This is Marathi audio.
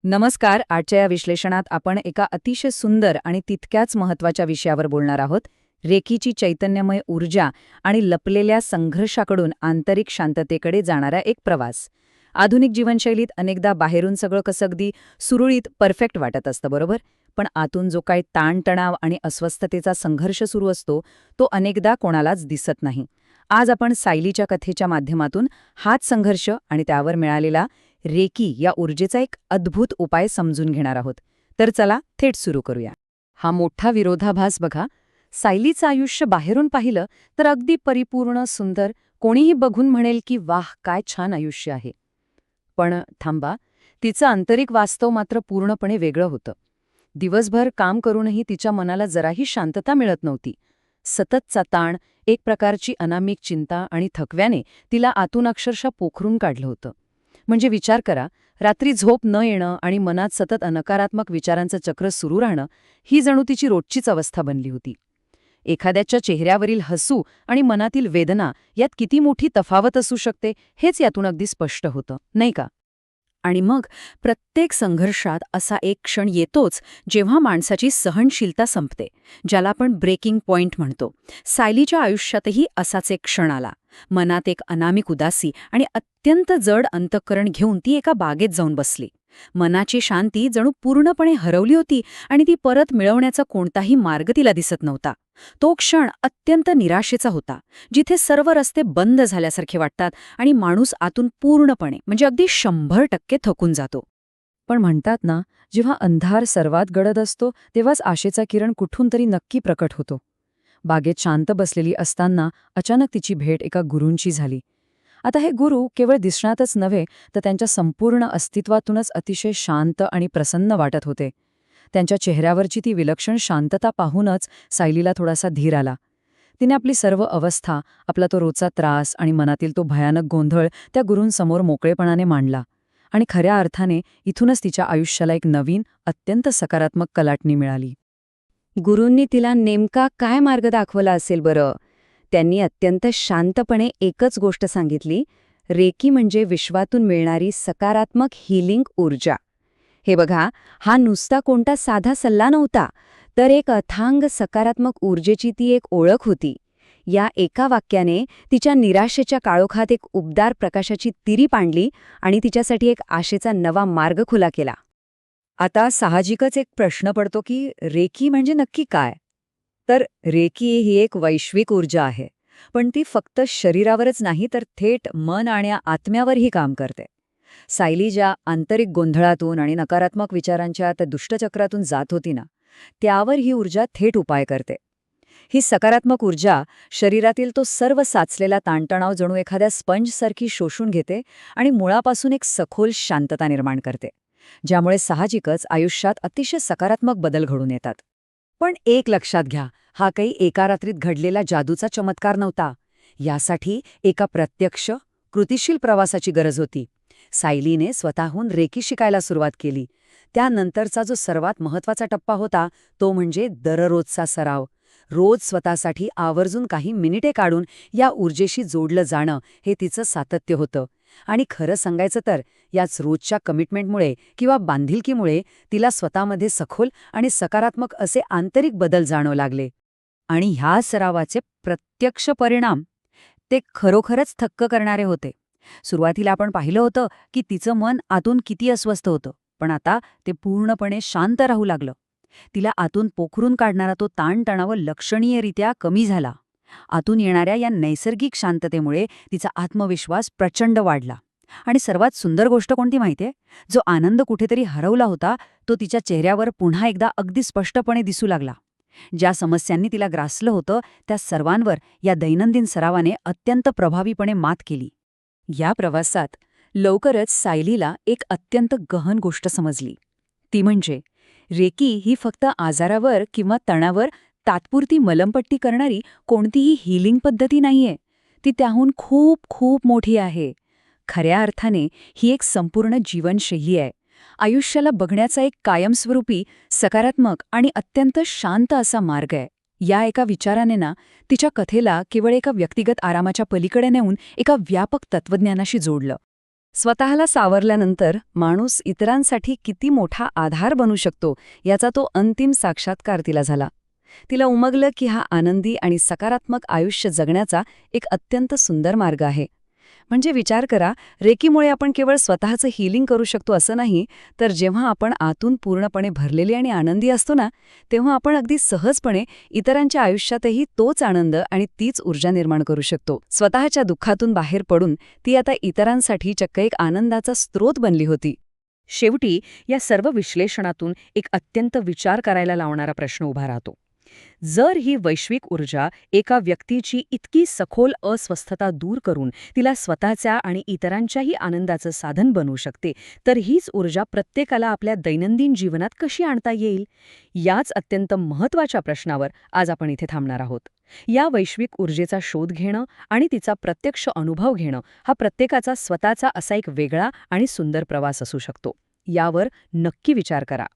नमस्कार. आजच्या या विश्लेषणात आपण एका अतिशय सुंदर आणि तितक्याच महत्त्वाच्या विषयावर बोलणार आहोत. रेकीची चैतन्यमय ऊर्जा आणि लपलेल्या संघर्षाकडून आंतरिक शांततेकडे जाणारा एक प्रवास. आधुनिक जीवनशैलीत अनेकदा बाहेरून सगळं कसं अगदी सुरळीत परफेक्ट वाटत असतं, बरोबर? पण आतून जो काही ताणतणाव आणि अस्वस्थतेचा संघर्ष सुरू असतो तो अनेकदा कोणालाच दिसत नाही. आज आपण सायलीच्या कथेच्या माध्यमातून हाच संघर्ष आणि त्यावर मिळालेला रेकी या ऊर्जेचा एक अद्भुत उपाय समजून घेणार आहोत. तर चला थेट सुरू करूया. हा मोठा विरोधाभास बघा. सायलीचं आयुष्य बाहेरून पाहिलं तर अगदी परिपूर्ण, सुंदर, कोणीही बघून म्हणेल की वाह, काय छान आयुष्य आहे. पण थांबा, तिचं आंतरिक वास्तव मात्र पूर्णपणे वेगळं होतं. दिवसभर काम करूनही तिच्या मनाला जराही शांतता मिळत नव्हती. सततचा ताण, एक प्रकारची अनामिक चिंता आणि थकव्याने तिला आतून अक्षरशः पोखरून काढलं होतं. म्हणजे विचार करा, रात्री झोप न येणं आणि मनात सतत नकारात्मक विचारांचं चक्र सुरू राहणं ही जणू तिची रोजचीच अवस्था बनली होती. एखाद्याच्या चेहऱ्यावरील हसू आणि मनातील वेदना यात किती मोठी तफावत असू शकते हेच यातून अगदी स्पष्ट होतं, नाही का? आणि मग प्रत्येक संघर्षात असा एक क्षण येतोच जेव्हा माणसाची सहनशीलता संपते, ज्याला आपण ब्रेकिंग पॉइंट म्हणतो. सायलीच्या आयुष्यातही असाच एक क्षण आला. मनात एक अनामिक उदासी आणि अत्यंत जड अंतःकरण घेऊन ती एका बागेत जाऊन बसली. मनाची शांती जणू पूर्णपणे हरवली होती आणि ती परत मिळवण्याचा कोणताही मार्ग तिला दिसत नव्हता. तो क्षण अत्यंत निराशेचा होता, जिथे सर्व रस्ते बंद झाल्यासारखे वाटतात आणि माणूस आतून पूर्णपणे म्हणजे अगदी 100% थकून जातो. पण म्हणतात ना, जेव्हा अंधार सर्वात गडद असतो तेव्हाच आशेचा किरण कुठून तरी नक्की प्रकट होतो. बागेत शांत बसलेली असताना अचानक तिची भेट एका गुरूंची झाली. आता हे गुरु केवळ दिसण्यातच नव्हे तर त्यांच्या संपूर्ण अस्तित्वातूनच अतिशय शांत आणि प्रसन्न वाटत होते. त्यांच्या चेहऱ्यावरची ती विलक्षण शांतता पाहूनच सायलीला थोडासा धीर आला. तिने आपली सर्व अवस्था, आपला तो रोजचा त्रास आणि मनातील तो भयानक गोंधळ त्या गुरूंसमोर मोकळेपणाने मांडला. आणि खऱ्या अर्थाने इथूनच तिच्या आयुष्याला एक नवीन, अत्यंत सकारात्मक कलाटणी मिळाली. गुरूंनी तिला नेमका काय मार्ग दाखवला असेल बरं? त्यांनी अत्यंत शांतपणे एकच गोष्ट सांगितली, रेकी म्हणजे विश्वातून मिळणारी सकारात्मक हीलिंग ऊर्जा. हे बघा, हा नुसता कोणता साधा सल्ला नव्हता, तर एक अथांग सकारात्मक ऊर्जेची ती एक ओळख होती. या एका वाक्याने तिच्या निराशेच्या काळोखात एक उबदार प्रकाशाची तिरीप आणली आणि तिच्यासाठी एक आशेचा नवा मार्ग खुला केला. आता साहजिकच एक प्रश्न पडतो की रेकी म्हणजे नक्की काय? तर रेकी ही एक वैश्विक ऊर्जा आहे, पण ती फक्त शरीरावरच नाही तर थेट मन आणि आत्म्यावरही काम करते. सायली ज्या आंतरिक गोंधळातून आणि नकारात्मक विचारांच्या त्या दुष्टचक्रातून जात होती ना, त्यावर ही ऊर्जा थेट उपाय करते. ही सकारात्मक ऊर्जा शरीरातील तो सर्व साचलेला ताणतणाव जणू एखाद्या स्पंजसारखी शोषून घेते आणि मुळापासून एक सखोल शांतता निर्माण करते, ज्यामुळे साहजिकच आयुष्यात अतिशय सकारात्मक बदल घडून येतात. पण एक लक्षात घ्या, हा काही एका रात्रीत घडलेला जादूचा चमत्कार नव्हता. यासाठी एका प्रत्यक्ष, कृतिशील प्रवासाची गरज होती. सायलीने स्वतःहून रेकी शिकायला सुरुवात केली. त्यानंतरचा जो सर्वात महत्त्वाचा टप्पा होता तो म्हणजे दररोजचा सराव. रोज स्वतःसाठी आवर्जून काही मिनिटे काढून या ऊर्जेशी जोडलं जाणं हे तिचं सातत्य होतं. आणि खरं सांगायचं तर याच रोजच्या कमिटमेंटमुळे किंवा बांधिलकीमुळे तिला स्वतःमध्ये सखोल आणि सकारात्मक असे आंतरिक बदल जाणवू लागले. आणि ह्या सरावाचे प्रत्यक्ष परिणाम ते खरोखरच थक्क करणारे होते. सुरुवातीला आपण पाहिलं होतं की तिचं मन आतून किती अस्वस्थ होतं, पण आता ते पूर्णपणे शांत राहू लागलं. तिला आतून पोखरून काढणारा तो ताणतणाव लक्षणीयरित्या कमी झाला. आतून येणाऱ्या या नैसर्गिक शांततेमुळे तिचा आत्मविश्वास प्रचंड वाढला. आणि सर्वात सुंदर गोष्ट कोणती माहितीये? जो आनंद कुठेतरी हरवला होता तो तिच्या चेहऱ्यावर पुन्हा एकदा अगदी स्पष्टपणे दिसू लागला. ज्या समस्यांनी तिला ग्रासलं होतं त्या सर्वांवर या दैनंदिन सरावाने अत्यंत प्रभावीपणे मात केली. या प्रवासात लवकरच सायलीला एक अत्यंत गहन गोष्ट समजली. ती म्हणजे रेकी ही फक्त आजारावर किंवा तणावर तात्पुरती मलमपट्टी करणारी कोणतीही हीलिंग पद्धती नाहीये. ती त्याहून खूप खूप मोठी आहे. खऱ्या अर्थाने ही एक संपूर्ण जीवनशैली आहे. आयुष्याला बघण्याचा एक कायमस्वरूपी, सकारात्मक आणि अत्यंत शांत असा मार्ग आहे. या एका विचाराने ना तिच्या कथेला केवळ एका व्यक्तिगत आरामाच्या पलीकडे नेऊन एका व्यापक तत्वज्ञानाशी जोडलं. स्वतःला सावरल्यानंतर माणूस इतरांसाठी किती मोठा आधार बनू शकतो याचा तो अंतिम साक्षात्कार तिला झाला. तिला उमगलं की हा आनंदी आणि सकारात्मक आयुष्य जगण्याचा एक अत्यंत सुंदर मार्ग आहे. म्हणजे विचार करा, रेकीमुळे आपण केवळ स्वतःचं हीलिंग करू शकतो असं नाही, तर जेव्हा आपण आतून पूर्णपणे भरलेली आणि आनंदी असतो ना, तेव्हा आपण अगदी सहजपणे इतरांच्या आयुष्यातही तोच आनंद आणि तीच ऊर्जा निर्माण करू शकतो. स्वतःच्या दुःखातून बाहेर पडून ती आता इतरांसाठी चक्क एक आनंदाचा स्रोत बनली होती. शेवटी या सर्व विश्लेषणातून एक अत्यंत विचार करायला लावणारा प्रश्न उभा राहतो. जर ही वैश्विक ऊर्जा एका व्यक्तीची इतकी सखोल अस्वस्थता दूर करून तिला स्वतःच्या आणि इतरांच्याही आनंदाचं साधन बनवू शकते, तर हीच ऊर्जा प्रत्येकाला आपल्या दैनंदिन जीवनात कशी आणता येईल? याच अत्यंत महत्त्वाच्या प्रश्नावर आज आपण इथे थांबणार आहोत. या वैश्विक ऊर्जेचा शोध घेणं आणि तिचा प्रत्यक्ष अनुभव घेणं हा प्रत्येकाचा स्वतःचा असा एक वेगळा आणि सुंदर प्रवास असू शकतो. यावर नक्की विचार करा.